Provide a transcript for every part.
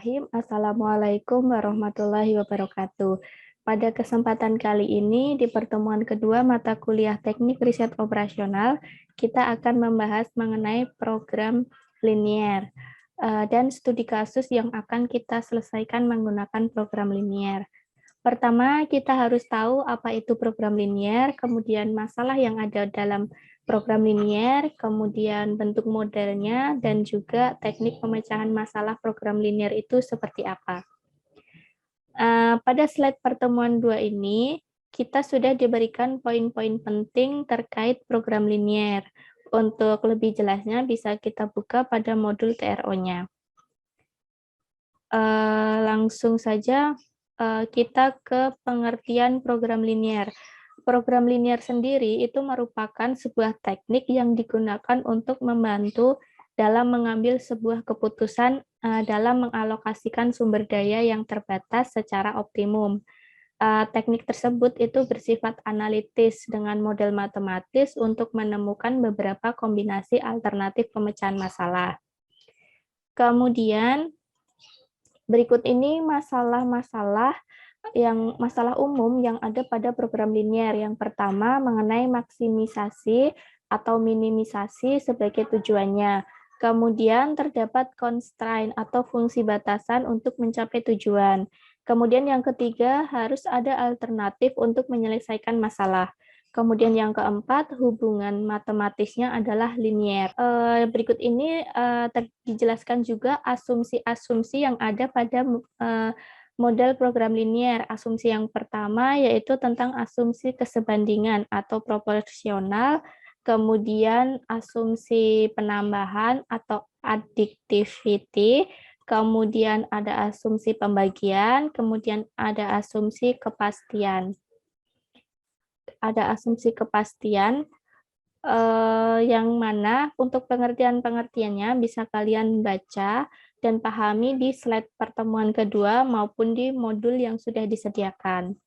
Bismillahirrahmanirrahim. Assalamualaikum warahmatullahi wabarakatuh. Pada kesempatan kali ini, di pertemuan kedua mata kuliah Teknik Riset Operasional, kita akan membahas mengenai program linier dan studi kasus yang akan kita selesaikan menggunakan program linier. Pertama, kita harus tahu apa itu program linier, kemudian masalah yang ada dalam program linier, kemudian bentuk modelnya, dan juga teknik pemecahan masalah program linier itu seperti apa. Pada slide pertemuan 2 ini, kita sudah diberikan poin-poin penting terkait program linier. Untuk lebih jelasnya, bisa kita buka pada modul TRO-nya. Langsung saja kita ke pengertian program linier. Program linier sendiri itu merupakan sebuah teknik yang digunakan untuk membantu dalam mengambil sebuah keputusan dalam mengalokasikan sumber daya yang terbatas secara optimum. Teknik tersebut itu bersifat analitis dengan model matematis untuk menemukan beberapa kombinasi alternatif pemecahan masalah. Kemudian berikut ini masalah umum yang ada pada program linier. Yang pertama mengenai maksimisasi atau minimisasi sebagai tujuannya. Kemudian terdapat constraint atau fungsi batasan untuk mencapai tujuan. Kemudian yang ketiga harus ada alternatif untuk menyelesaikan masalah. Kemudian yang keempat, hubungan matematisnya adalah linier. Berikut ini dijelaskan juga asumsi-asumsi yang ada pada model program linier. Asumsi yang pertama yaitu tentang asumsi kesebandingan atau proporsional, kemudian asumsi penambahan atau additivity, kemudian ada asumsi pembagian, kemudian ada asumsi kepastian. Ada asumsi kepastian yang mana untuk pengertian-pengertiannya bisa kalian baca dan pahami di slide pertemuan kedua maupun di modul yang sudah disediakan.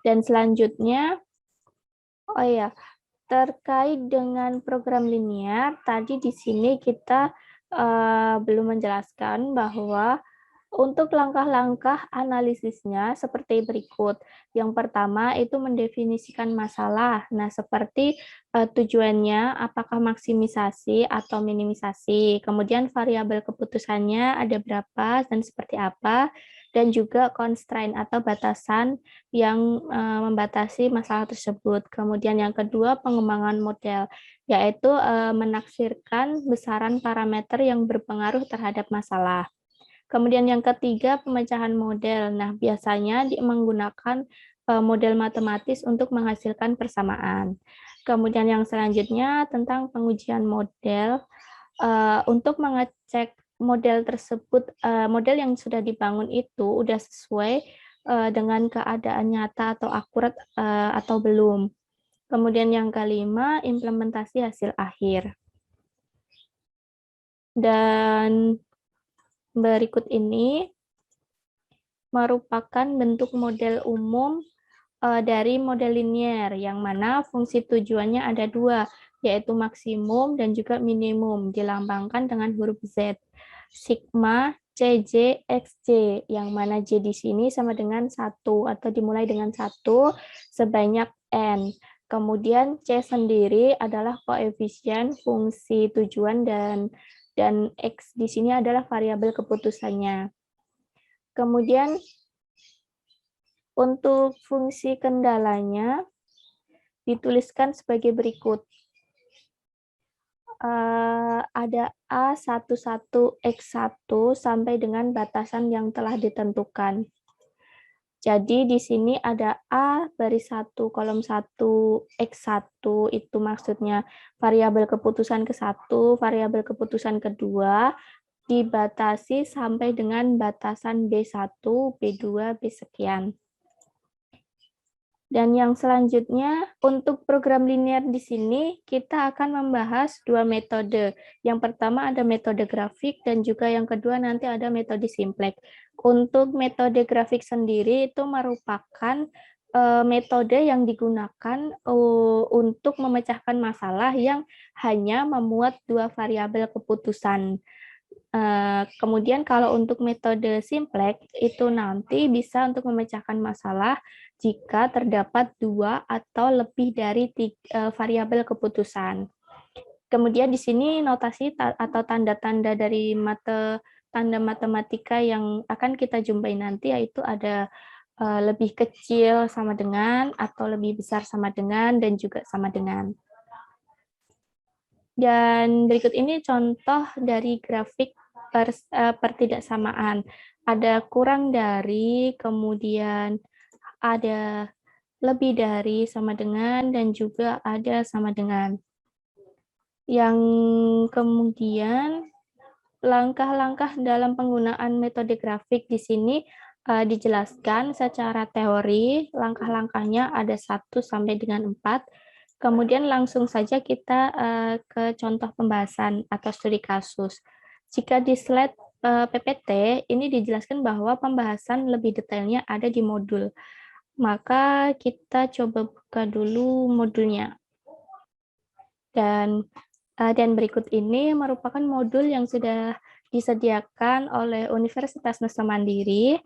Dan selanjutnya, terkait dengan program linier, tadi di sini kita belum menjelaskan bahwa untuk langkah-langkah analisisnya seperti berikut. Yang pertama itu mendefinisikan masalah. Nah, seperti tujuannya apakah maksimisasi atau minimisasi. Kemudian variabel keputusannya ada berapa dan seperti apa. Dan juga constraint atau batasan yang membatasi masalah tersebut. Kemudian yang kedua pengembangan model, yaitu menaksirkan besaran parameter yang berpengaruh terhadap masalah. Kemudian yang ketiga, pemecahan model. Nah, biasanya menggunakan model matematis untuk menghasilkan persamaan. Kemudian yang selanjutnya tentang pengujian model. Untuk mengecek model tersebut, model yang sudah dibangun itu sudah sesuai dengan keadaan nyata atau akurat atau belum. Kemudian yang kelima, implementasi hasil akhir. Dan berikut ini merupakan bentuk model umum dari model linier, yang mana fungsi tujuannya ada dua, yaitu maksimum dan juga minimum, dilambangkan dengan huruf Z. Sigma, CJ, XJ, yang mana J di sini sama dengan 1, atau dimulai dengan 1 sebanyak N. Kemudian C sendiri adalah koefisien fungsi tujuan dan X di sini adalah variabel keputusannya. Kemudian untuk fungsi kendalanya dituliskan sebagai berikut. Ada A11X1 sampai dengan batasan yang telah ditentukan. Jadi di sini ada A baris 1 kolom 1 X1 itu maksudnya variabel keputusan ke-1, variabel keputusan kedua dibatasi sampai dengan batasan B1, B2, B sekian. Dan yang selanjutnya, untuk program linier di sini, kita akan membahas dua metode. Yang pertama ada metode grafik, dan juga yang kedua nanti ada metode simplex. Untuk metode grafik sendiri itu merupakan metode yang digunakan untuk memecahkan masalah yang hanya memuat dua variabel keputusan. Kemudian kalau untuk metode simplex itu nanti bisa untuk memecahkan masalah jika terdapat 2 atau lebih dari variabel keputusan. Kemudian di sini notasi atau tanda-tanda dari tanda matematika yang akan kita jumpai nanti yaitu ada lebih kecil sama dengan, atau lebih besar sama dengan, dan juga sama dengan. Dan berikut ini contoh dari grafik pertidaksamaan. Ada kurang dari, kemudian ada lebih dari sama dengan, dan juga ada sama dengan. Yang kemudian langkah-langkah dalam penggunaan metode grafik di sini dijelaskan secara teori, langkah-langkahnya ada 1 sampai dengan 4. Kemudian langsung saja kita ke contoh pembahasan atau studi kasus. Jika di slide PPT, ini dijelaskan bahwa pembahasan lebih detailnya ada di modul. Maka kita coba buka dulu modulnya. Dan berikut ini merupakan modul yang sudah disediakan oleh Universitas Nusa Mandiri.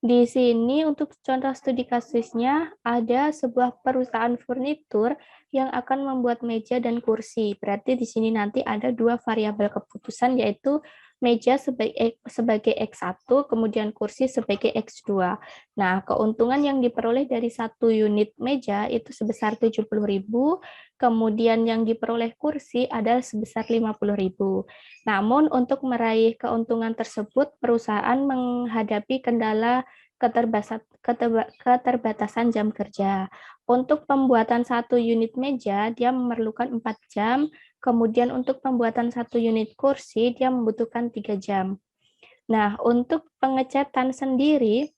Di sini untuk contoh studi kasusnya ada sebuah perusahaan furnitur yang akan membuat meja dan kursi. Berarti di sini nanti ada 2 variabel keputusan yaitu meja sebagai X1, kemudian kursi sebagai X2. Nah, keuntungan yang diperoleh dari 1 unit meja itu sebesar 70.000, kemudian yang diperoleh kursi adalah sebesar 50.000. Namun untuk meraih keuntungan tersebut, perusahaan menghadapi kendala keterbatasan jam kerja. Untuk pembuatan 1 unit meja, dia memerlukan 4 jam, kemudian untuk pembuatan 1 unit kursi, dia membutuhkan 3 jam. Nah, untuk pengecatan sendiri,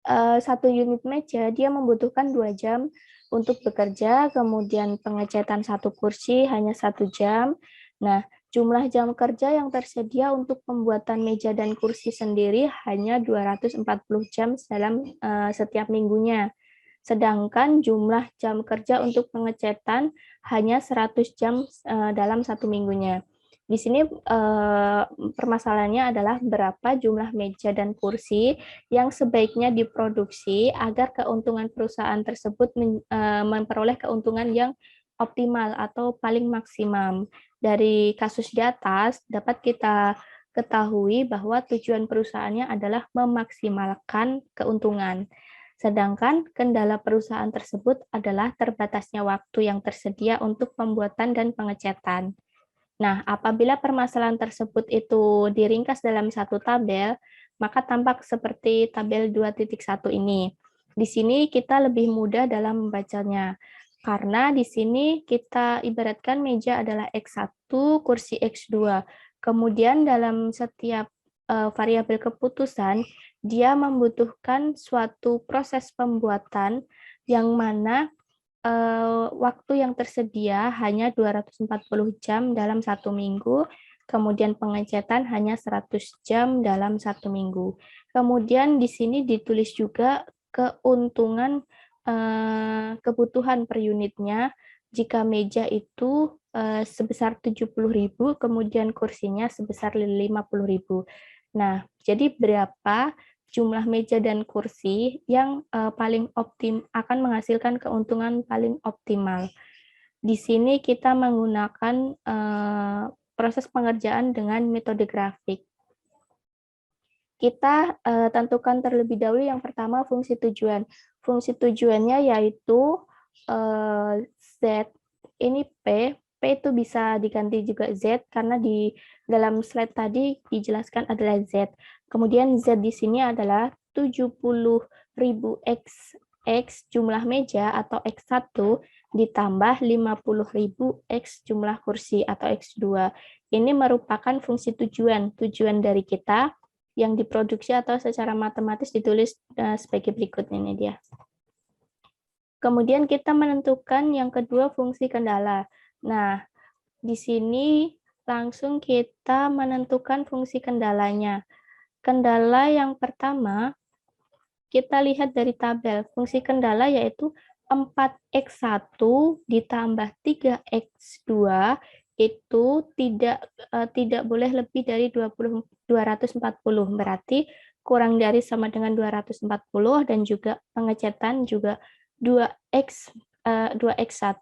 1 unit meja, dia membutuhkan 2 jam untuk bekerja, kemudian pengecatan 1 kursi hanya 1 jam. Nah, jumlah jam kerja yang tersedia untuk pembuatan meja dan kursi sendiri hanya 240 jam dalam setiap minggunya. Sedangkan jumlah jam kerja untuk pengecatan hanya 100 jam dalam 1 minggunya. Di sini permasalahannya adalah berapa jumlah meja dan kursi yang sebaiknya diproduksi agar keuntungan perusahaan tersebut memperoleh keuntungan yang optimal atau paling maksimum. Dari kasus di atas dapat kita ketahui bahwa tujuan perusahaannya adalah memaksimalkan keuntungan. Sedangkan kendala perusahaan tersebut adalah terbatasnya waktu yang tersedia untuk pembuatan dan pengecatan. Nah, apabila permasalahan tersebut itu diringkas dalam satu tabel, maka tampak seperti tabel 2.1 ini. Di sini kita lebih mudah dalam membacanya. Karena di sini kita ibaratkan meja adalah X1, kursi X2. Kemudian dalam setiap variabel keputusan, dia membutuhkan suatu proses pembuatan yang mana waktu yang tersedia hanya 240 jam dalam 1 minggu, kemudian pengecatan hanya 100 jam dalam 1 minggu. Kemudian di sini ditulis juga keuntungan kebutuhan per unitnya, jika meja itu sebesar 70.000, kemudian kursinya sebesar 50.000. Nah, jadi berapa jumlah meja dan kursi yang paling akan menghasilkan keuntungan paling optimal. Di sini kita menggunakan proses pengerjaan dengan metode grafik. Kita tentukan terlebih dahulu yang pertama fungsi tujuan. Fungsi tujuannya yaitu Z, ini P itu bisa diganti juga Z karena di dalam slide tadi dijelaskan adalah Z. Kemudian Z di sini adalah 70.000 X jumlah meja atau X1 ditambah 50.000 X jumlah kursi atau X2. Ini merupakan fungsi tujuan dari kita yang diproduksi atau secara matematis ditulis sebagai berikut ini dia. Kemudian kita menentukan yang kedua fungsi kendala. Nah, di sini langsung kita menentukan fungsi kendalanya. Kendala yang pertama, kita lihat dari tabel. Fungsi kendala yaitu 4X1 ditambah 3X2, itu tidak boleh lebih dari 240. Berarti kurang dari sama dengan 240 dan juga pengecatan juga 2x1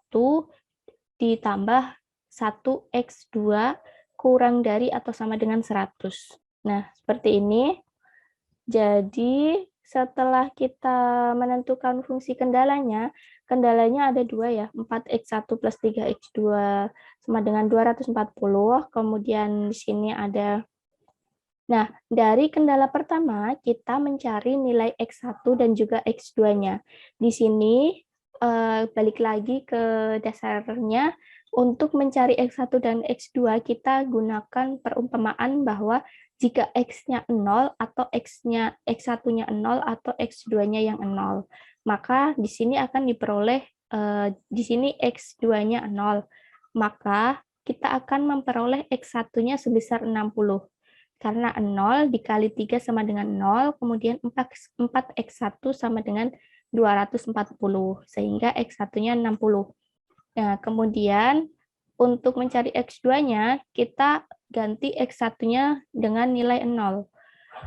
ditambah 1x2 kurang dari atau sama dengan 100. Nah, seperti ini. Jadi, setelah kita menentukan fungsi kendalanya ada dua ya, 4x1 plus 3x2 sama dengan 240. Kemudian di sini ada. Nah, dari kendala pertama, kita mencari nilai x1 dan juga x2-nya. Di sini, balik lagi ke dasarnya, untuk mencari x1 dan x2, kita gunakan perumpamaan bahwa jika x-nya 0 atau x1-nya 0 atau x2-nya yang 0, maka di sini akan diperoleh di sini x2-nya 0, maka kita akan memperoleh x1-nya sebesar 60. Karena 0 dikali 3 sama dengan 0, kemudian 4x1 sama dengan 240, sehingga x1-nya 60. Nah, kemudian untuk mencari x2-nya, kita ganti x1-nya dengan nilai 0.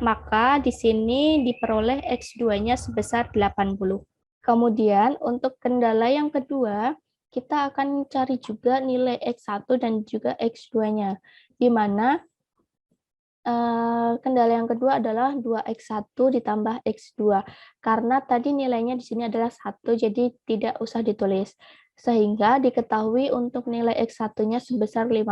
Maka di sini diperoleh x2-nya sebesar 80. Kemudian untuk kendala yang kedua, kita akan cari juga nilai x1 dan juga x2-nya, di mana kendala yang kedua adalah 2x1 ditambah x2. Karena tadi nilainya di sini adalah 1, jadi tidak usah ditulis. Sehingga diketahui untuk nilai x1-nya sebesar 50.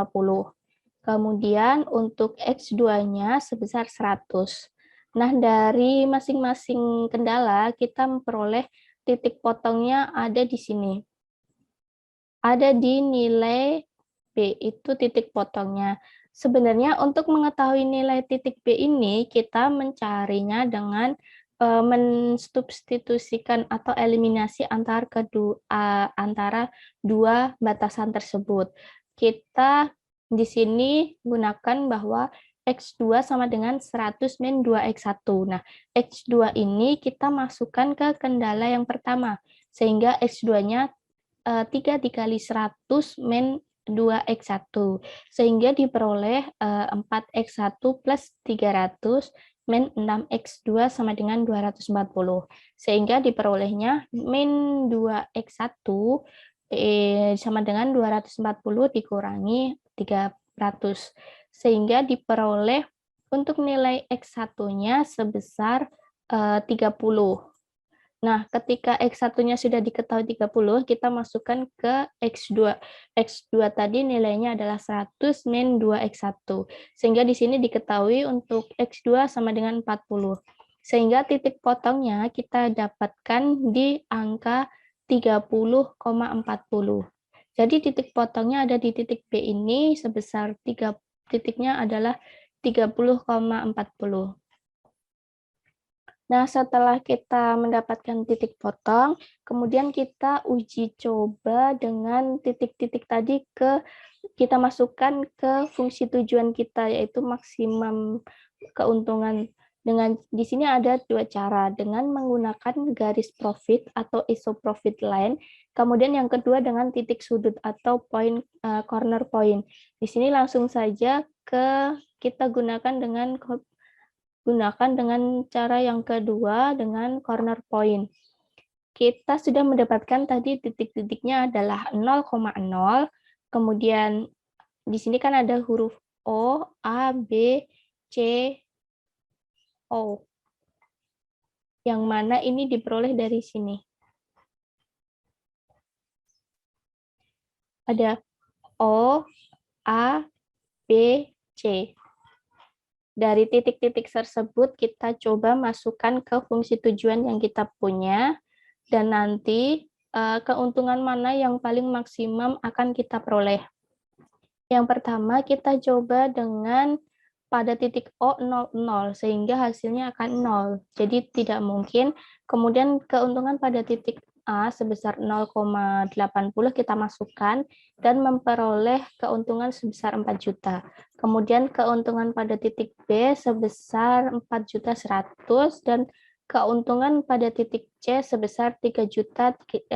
Kemudian untuk x2-nya sebesar 100. Nah, dari masing-masing kendala, kita memperoleh titik potongnya ada di sini. Ada di nilai B, itu titik potongnya. Sebenarnya untuk mengetahui nilai titik B ini, kita mencarinya dengan mensubstitusikan atau eliminasi antara dua batasan tersebut. Kita di sini gunakan bahwa X2 sama dengan 100 min 2X1. Nah, X2 ini kita masukkan ke kendala yang pertama, sehingga X2-nya 3 dikali 100 min 2x1, sehingga diperoleh 4x1 plus 300 min 6x2 sama dengan 240, sehingga diperolehnya min 2x1 sama dengan 240 dikurangi 300, sehingga diperoleh untuk nilai x1-nya sebesar 30. Nah, ketika X1-nya sudah diketahui 30, kita masukkan ke X2. X2 tadi nilainya adalah 100 min 2X1. Sehingga di sini diketahui untuk X2 sama dengan 40. Sehingga titik potongnya kita dapatkan di angka 30,40. Jadi titik potongnya ada di titik B ini sebesar titiknya adalah 30,40. Nah, setelah kita mendapatkan titik potong, kemudian kita uji coba dengan titik-titik tadi kita masukkan ke fungsi tujuan kita, yaitu maksimum keuntungan. Di sini ada dua cara, dengan menggunakan garis profit atau isoprofit line, kemudian yang kedua dengan titik sudut atau corner point. Di sini langsung saja kita gunakan dengan cara yang kedua dengan corner point. Kita sudah mendapatkan tadi titik-titiknya adalah 0,0, kemudian di sini kan ada huruf O, A, B, C, O. Yang mana ini diperoleh dari sini. Ada O, A, B, C. Dari titik-titik tersebut, kita coba masukkan ke fungsi tujuan yang kita punya, dan nanti keuntungan mana yang paling maksimum akan kita peroleh. Yang pertama, kita coba dengan pada titik O 0, sehingga hasilnya akan 0. Jadi tidak mungkin. Kemudian keuntungan pada titik A sebesar 0,80 kita masukkan dan memperoleh keuntungan sebesar 4 juta. Kemudian keuntungan pada titik B sebesar 4.100.000 dan keuntungan pada titik C sebesar 3.500.000.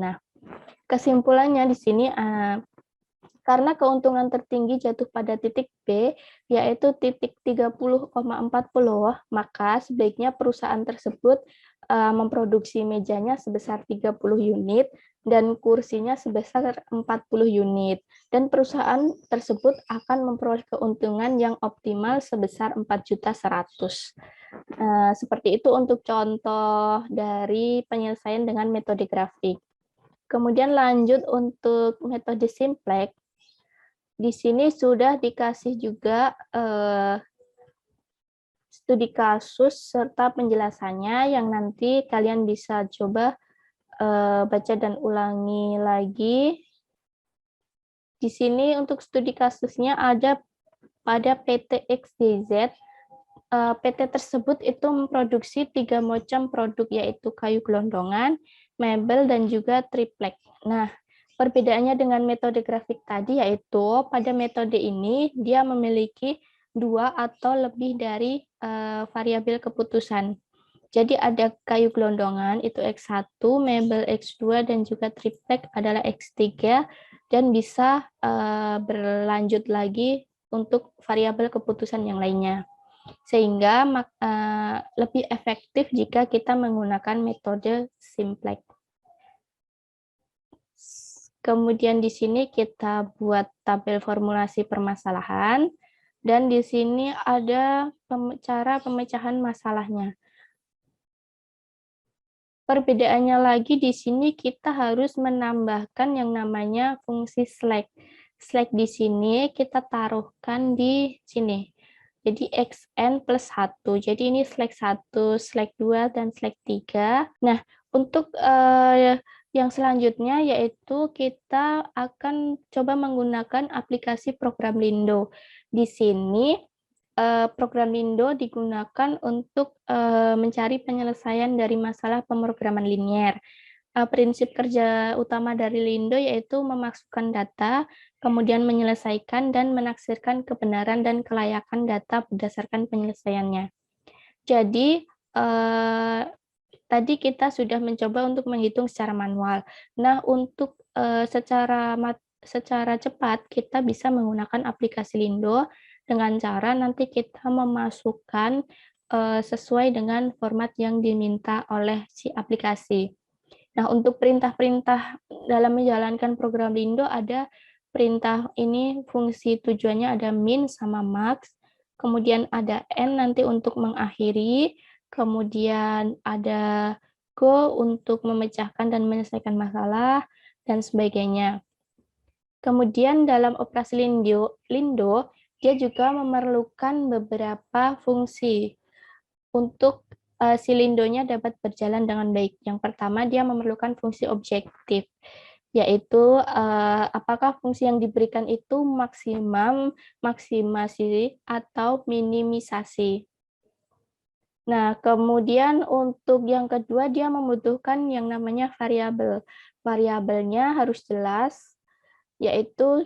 Nah, kesimpulannya di sini Karena keuntungan tertinggi jatuh pada titik B, yaitu titik 30,40, maka sebaiknya perusahaan tersebut memproduksi mejanya sebesar 30 unit dan kursinya sebesar 40 unit. Dan perusahaan tersebut akan memperoleh keuntungan yang optimal sebesar 4.100.000. Seperti itu untuk contoh dari penyelesaian dengan metode grafik. Kemudian lanjut untuk metode simplex. Di sini sudah dikasih juga studi kasus serta penjelasannya yang nanti kalian bisa coba baca dan ulangi lagi. Di sini untuk studi kasusnya ada pada PT XYZ. PT tersebut itu memproduksi 3 macam produk, yaitu kayu gelondongan, mebel, dan juga triplek. Nah, perbedaannya dengan metode grafik tadi yaitu pada metode ini dia memiliki 2 atau lebih dari variabel keputusan. Jadi ada kayu gelondongan itu X1, mebel X2, dan juga triplek adalah X3, dan bisa berlanjut lagi untuk variabel keputusan yang lainnya. Sehingga lebih efektif jika kita menggunakan metode simplex. Kemudian di sini kita buat tabel formulasi permasalahan, dan di sini ada cara pemecahan masalahnya. Perbedaannya lagi di sini kita harus menambahkan yang namanya fungsi slack. Slack di sini kita taruhkan di sini. Jadi xn plus 1. Jadi ini slack 1, slack 2, dan slack 3. Nah, untuk yang selanjutnya yaitu kita akan coba menggunakan aplikasi program Lindo. Di sini program Lindo digunakan untuk mencari penyelesaian dari masalah pemrograman linier. Prinsip kerja utama dari Lindo yaitu memasukkan data, kemudian menyelesaikan dan menaksirkan kebenaran dan kelayakan data berdasarkan penyelesaiannya. Jadi, tadi kita sudah mencoba untuk menghitung secara manual. Nah, untuk secara cepat kita bisa menggunakan aplikasi Lindo dengan cara nanti kita memasukkan sesuai dengan format yang diminta oleh si aplikasi. Nah, untuk perintah-perintah dalam menjalankan program Lindo ada perintah ini fungsi tujuannya ada min sama max, kemudian ada n nanti untuk mengakhiri, kemudian ada go untuk memecahkan dan menyelesaikan masalah, dan sebagainya. Kemudian dalam operasi Lindo dia juga memerlukan beberapa fungsi untuk si Lindonya dapat berjalan dengan baik. Yang pertama, dia memerlukan fungsi objektif, yaitu apakah fungsi yang diberikan itu maksimasi, atau minimisasi. Nah, kemudian untuk yang kedua, dia membutuhkan yang namanya variabel. Variabelnya harus jelas, yaitu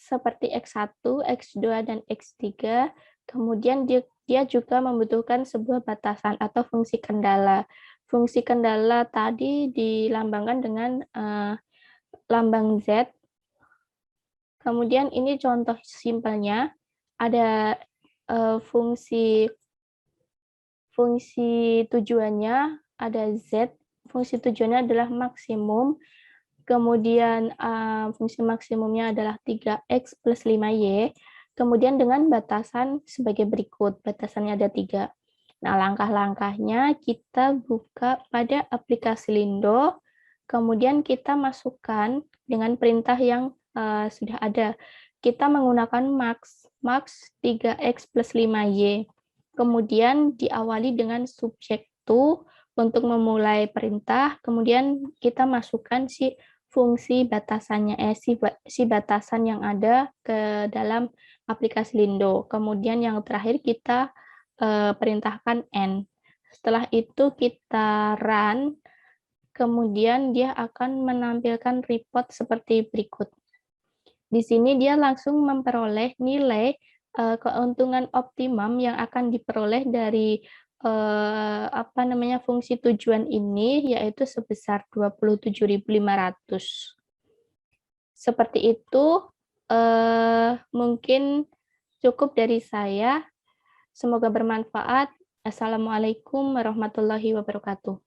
seperti X1, X2, dan X3. Kemudian dia juga membutuhkan sebuah batasan atau fungsi kendala. Fungsi kendala tadi dilambangkan dengan lambang Z. Kemudian ini contoh simpelnya, ada fungsi tujuannya, ada Z, fungsi tujuannya adalah maksimum, kemudian fungsi maksimumnya adalah 3x plus 5y, kemudian dengan batasan sebagai berikut, batasannya ada 3. Nah, langkah-langkahnya kita buka pada aplikasi Lindo, kemudian kita masukkan dengan perintah yang sudah ada. Kita menggunakan max 3x plus 5y. Kemudian diawali dengan subject to untuk memulai perintah, kemudian kita masukkan si fungsi batasannya, si batasan yang ada ke dalam aplikasi Lindo. Kemudian yang terakhir kita perintahkan N. Setelah itu kita run, kemudian dia akan menampilkan report seperti berikut. Di sini dia langsung memperoleh nilai keuntungan optimum yang akan diperoleh dari fungsi tujuan ini, yaitu sebesar 27.500. Seperti itu Mungkin cukup dari saya. Semoga bermanfaat. Assalamualaikum warahmatullahi wabarakatuh.